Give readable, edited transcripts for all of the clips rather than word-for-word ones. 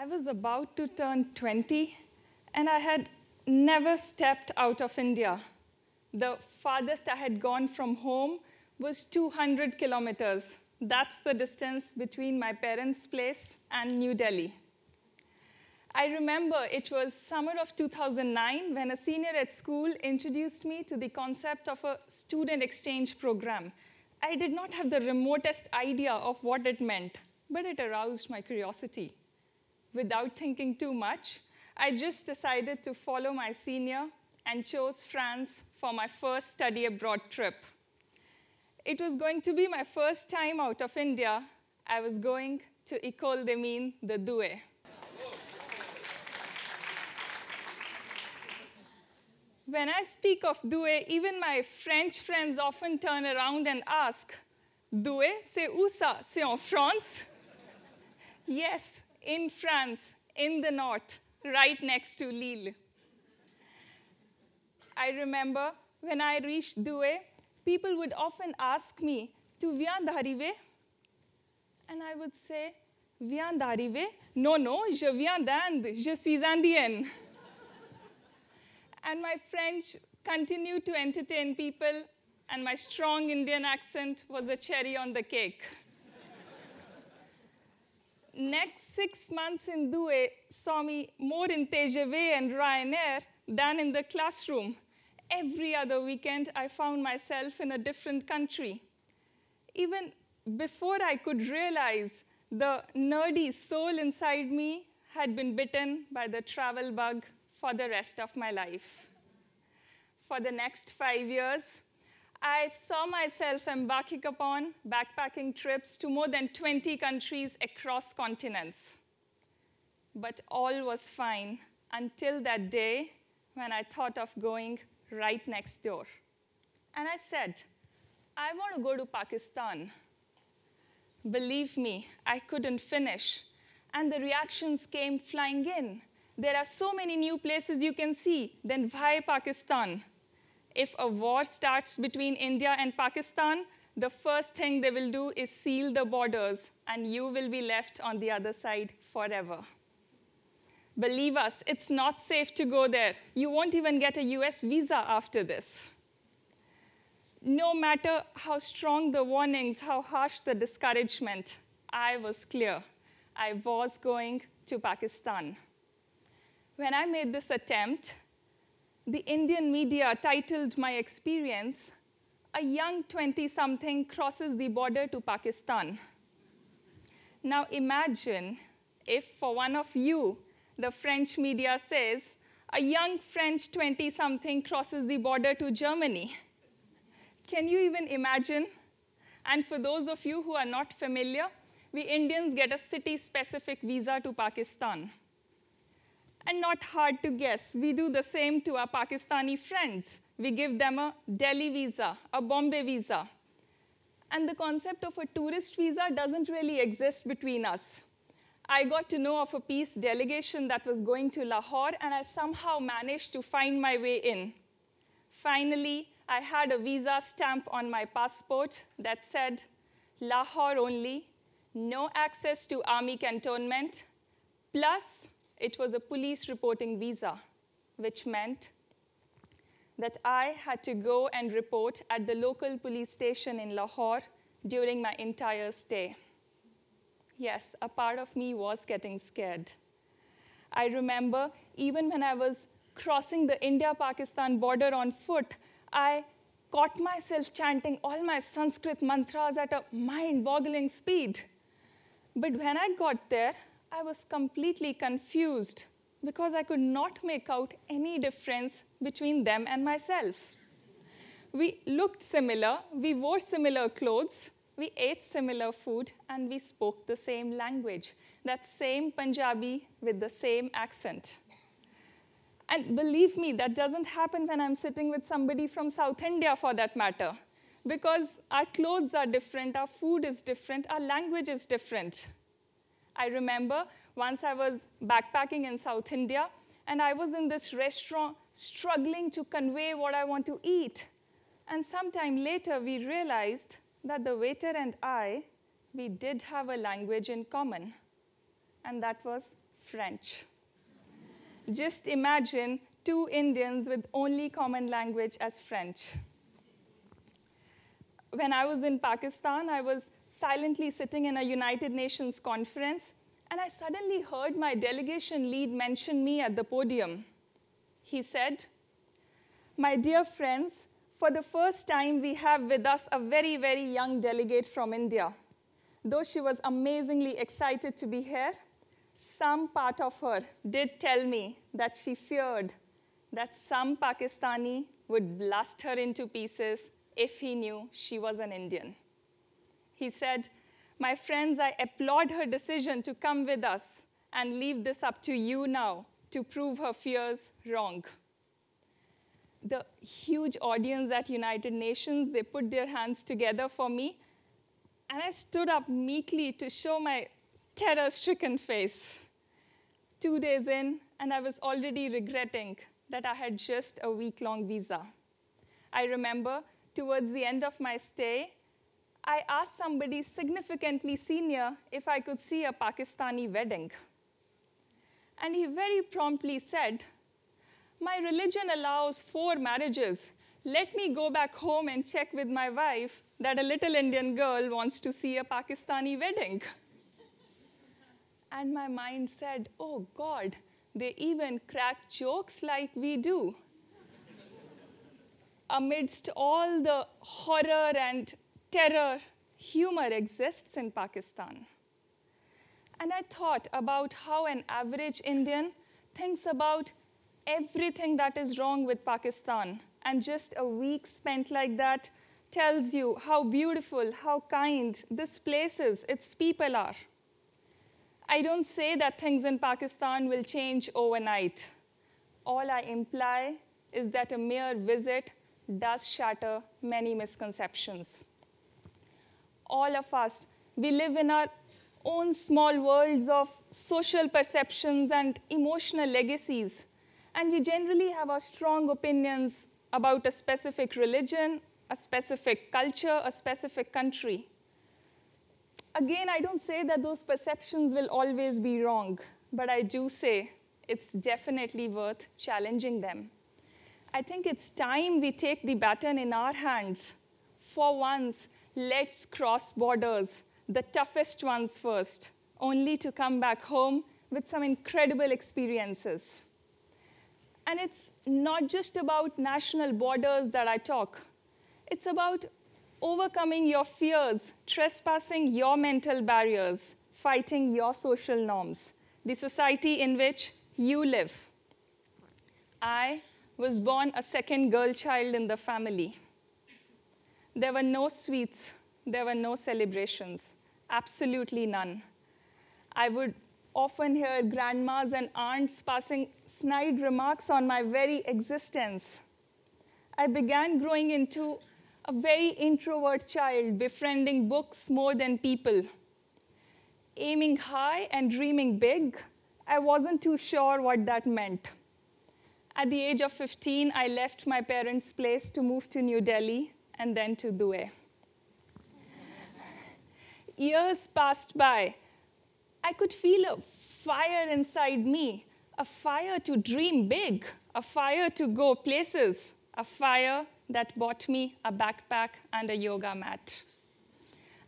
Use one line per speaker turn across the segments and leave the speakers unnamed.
I was about to turn 20, and I had never stepped out of India. The farthest I had gone from home was 200 kilometers. That's the distance between my parents' place and New Delhi. I remember it was summer of 2009 when a senior at school introduced me to the concept of a student exchange program. I did not have the remotest idea of what it meant, but it aroused my curiosity. Without thinking too much, I just decided to follow my senior and chose France for my first study abroad trip. It was going to be my first time out of India. I was going to École des Mines de Douai. When I speak of Douai, even my French friends often turn around and ask, Douai, c'est où ça? C'est en France? Yes, in France, in the north, right next to Lille. I remember when I reached Douai, people would often ask me, Tu viens d'arriver? And I would say, Viens d'arriver? Non, non, je viens d'Inde, je suis indienne. And my French continued to entertain people, and my strong Indian accent was a cherry on the cake. Next 6 months in Douai saw me more in TGV and Ryanair than in the classroom. Every other weekend, I found myself in a different country. Even before I could realize, the nerdy soul inside me had been bitten by the travel bug for the rest of my life. For the next 5 years, I saw myself embarking upon backpacking trips to more than 20 countries across continents. But all was fine until that day when I thought of going right next door. And I said, I want to go to Pakistan. Believe me, I couldn't finish. And the reactions came flying in. There are so many new places you can see, then why Pakistan? If a war starts between India and Pakistan, the first thing they will do is seal the borders, and you will be left on the other side forever. Believe us, it's not safe to go there. You won't even get a US visa after this. No matter how strong the warnings, how harsh the discouragement, I was clear. I was going to Pakistan. When I made this attempt, the Indian media titled my experience, A Young 20-something Crosses the Border to Pakistan. Now imagine if for one of you, the French media says, a young French 20-something crosses the border to Germany. Can you even imagine? And for those of you who are not familiar, we Indians get a city-specific visa to Pakistan. And not hard to guess, we do the same to our Pakistani friends. We give them a Delhi visa, a Bombay visa. And the concept of a tourist visa doesn't really exist between us. I got to know of a peace delegation that was going to Lahore, and I somehow managed to find my way in. Finally, I had a visa stamp on my passport that said, Lahore only, no access to army cantonment, plus it was a police reporting visa, which meant that I had to go and report at the local police station in Lahore during my entire stay. Yes, a part of me was getting scared. I remember even when I was crossing the India-Pakistan border on foot, I caught myself chanting all my Sanskrit mantras at a mind-boggling speed. But when I got there, I was completely confused because I could not make out any difference between them and myself. We looked similar, we wore similar clothes, we ate similar food, and we spoke the same language, that same Punjabi with the same accent. And believe me, that doesn't happen when I'm sitting with somebody from South India, for that matter, because our clothes are different, our food is different, our language is different. I remember once I was backpacking in South India, and I was in this restaurant struggling to convey what I want to eat. And sometime later, we realized that the waiter and I, we did have a language in common, and that was French. Just imagine two Indians with only common language as French. When I was in Pakistan, I was silently sitting in a United Nations conference, and I suddenly heard my delegation lead mention me at the podium. He said, "My dear friends, for the first time, we have with us a very, very young delegate from India. Though she was amazingly excited to be here, some part of her did tell me that she feared that some Pakistani would blast her into pieces if he knew she was an Indian." He said, "My friends, I applaud her decision to come with us and leave this up to you now to prove her fears wrong." The huge audience at United Nations, they put their hands together for me, and I stood up meekly to show my terror-stricken face. 2 days in, and I was already regretting that I had just a week-long visa. I remember towards the end of my stay, I asked somebody significantly senior if I could see a Pakistani wedding. And he very promptly said, "My religion allows 4 marriages. Let me go back home and check with my wife that a little Indian girl wants to see a Pakistani wedding." And my mind said, "Oh God, they even crack jokes like we do." Amidst all the horror and terror, humor exists in Pakistan. And I thought about how an average Indian thinks about everything that is wrong with Pakistan. And just a week spent like that tells you how beautiful, how kind this place is, its people are. I don't say that things in Pakistan will change overnight. All I imply is that a mere visit does shatter many misconceptions. All of us, we live in our own small worlds of social perceptions and emotional legacies, and we generally have our strong opinions about a specific religion, a specific culture, a specific country. Again, I don't say that those perceptions will always be wrong, but I do say it's definitely worth challenging them. I think it's time we take the baton in our hands. For once, let's cross borders, the toughest ones first, only to come back home with some incredible experiences. And it's not just about national borders that I talk. It's about overcoming your fears, trespassing your mental barriers, fighting your social norms, the society in which you live. I was born a second girl child in the family. There were no sweets, there were no celebrations, absolutely none. I would often hear grandmas and aunts passing snide remarks on my very existence. I began growing into a very introvert child, befriending books more than people. Aiming high and dreaming big, I wasn't too sure what that meant. At the age of 15, I left my parents' place to move to New Delhi and then to Dubai. Years passed by. I could feel a fire inside me, a fire to dream big, a fire to go places, a fire that bought me a backpack and a yoga mat.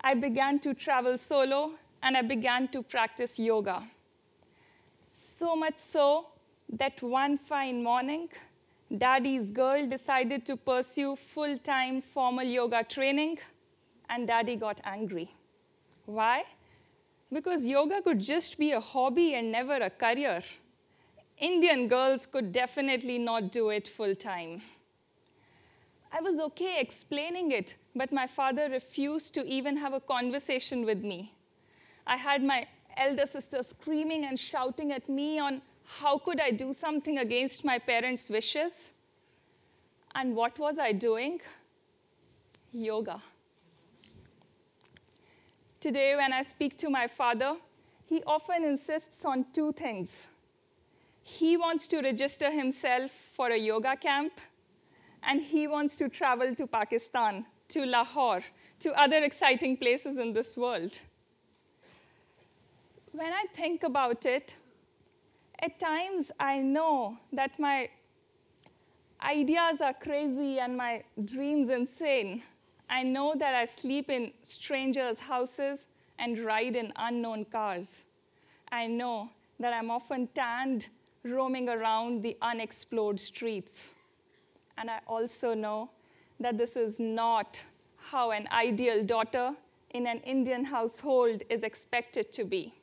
I began to travel solo, and I began to practice yoga. So much so that one fine morning, Daddy's girl decided to pursue full-time formal yoga training, and Daddy got angry. Why? Because yoga could just be a hobby and never a career. Indian girls could definitely not do it full-time. I was okay explaining it, but my father refused to even have a conversation with me. I had my elder sister screaming and shouting at me on how could I do something against my parents' wishes? And what was I doing? Yoga. Today, when I speak to my father, he often insists on 2 things. He wants to register himself for a yoga camp, and he wants to travel to Pakistan, to Lahore, to other exciting places in this world. When I think about it, At times, I know that my ideas are crazy and my dreams insane. I know that I sleep in strangers' houses and ride in unknown cars. I know that I'm often tanned roaming around the unexplored streets. And I also know that this is not how an ideal daughter in an Indian household is expected to be.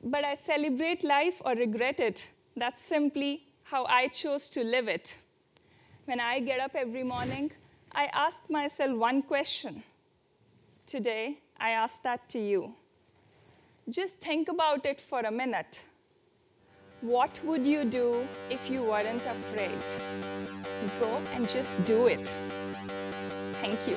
But I celebrate life or regret it. That's simply how I chose to live it. When I get up every morning, I ask myself one question. Today, I ask that to you. Just think about it for a minute. What would you do if you weren't afraid? Go and just do it. Thank you.